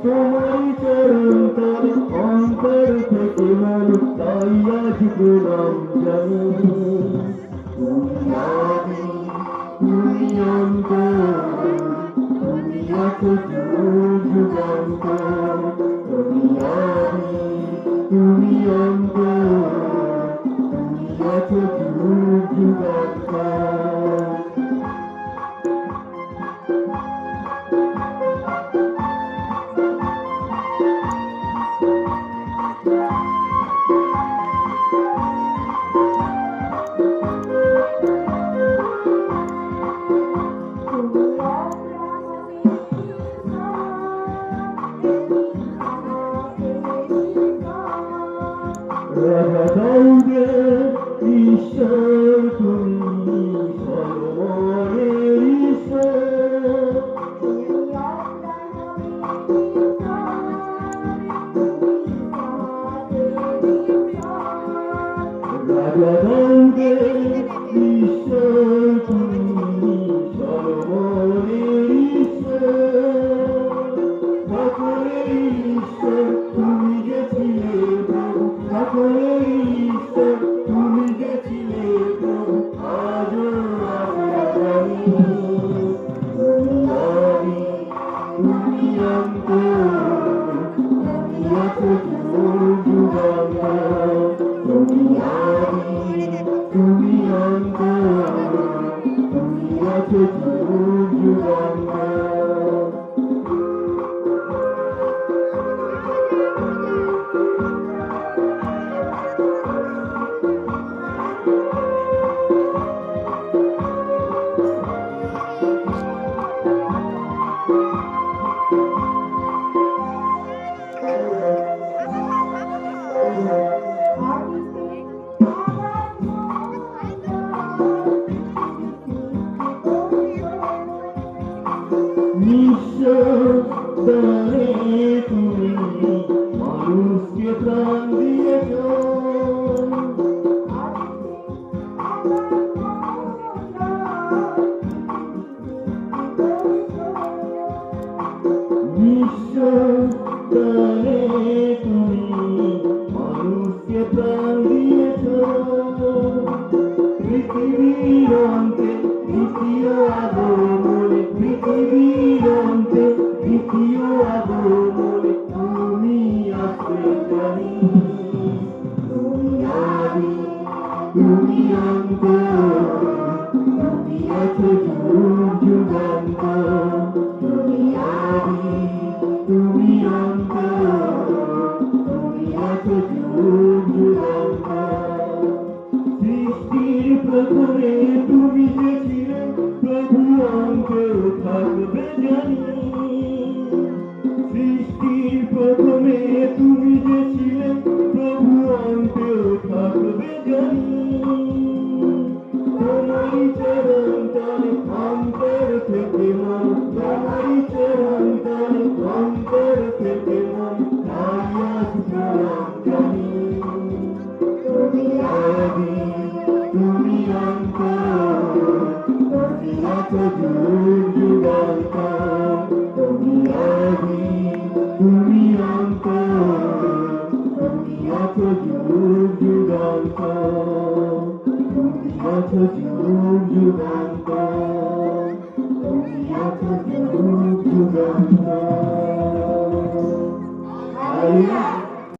তোমারই চরণ তলে অন্তর থেকে মন তাই আজ প্রণাম জানি। তুমি আদি, তুমি অন্ত, তুমি আছো যুগান্তর। তুমি আদি, তুমি অন্ত, তুমি আছো যুগান্তর। রাজা দাউদের ঈশ্বর তুমি, সর্বময়ের ঈশ্বর। রাজা দাউদের ঈশ্বর তুমি, সর্বময়ের ঈশ্বর। সকলের ঈশ্বর তুমি গেছিলে প্রভু, সকলের ঈশ্বর তুমি গেছিলে প্রভু, আজও আমি জানি। তুমি আদি, তুমি অন্ত, তুমি আছো যুগান্তর। তুমি আদি, তুমি অন্ত, তুমি আছো যুগান্তর। নিঃস্বার্থে তুমি মানুষকে প্রাণ দিয়েছ। নিঃস্বার্থে তুমি মানুষকে প্রাণ দিয়েছ। পৃথিবীর অন্তে দ্বিতীয় আগমনে, পৃথিবীর অন্তে দ্বিতীয় আগমনে তুমি আসবে জানি। তুমি আদি, তুমি অন্ত, তুমি আছো যুগান্তর। তুমি আদি, তুমি অন্ত, তুমি আছো যুগান্তর। সৃষ্টির প্রথমে তুমি যে ছিলে প্রভু, অন্তেও থাকবে জানি। সৃষ্টির প্রথমে তুমি যে ছিলে প্রভু, অন্তেও থাকবে জানি। তোমারই চরণ তলে অন্তর থেকে মন, তোমারই চরণ তলে অন্তর থেকে মন তাই আজ প্রণাম জানি। তুমি আদি, তুমি অন্ত, তুমি আছো যুগান্তর। তুমি আদি, তুমি অন্ত, তুমি আছো যুগান্তর। তুমি আছো যুগান্তর, তুমি আছো যুগান্তর।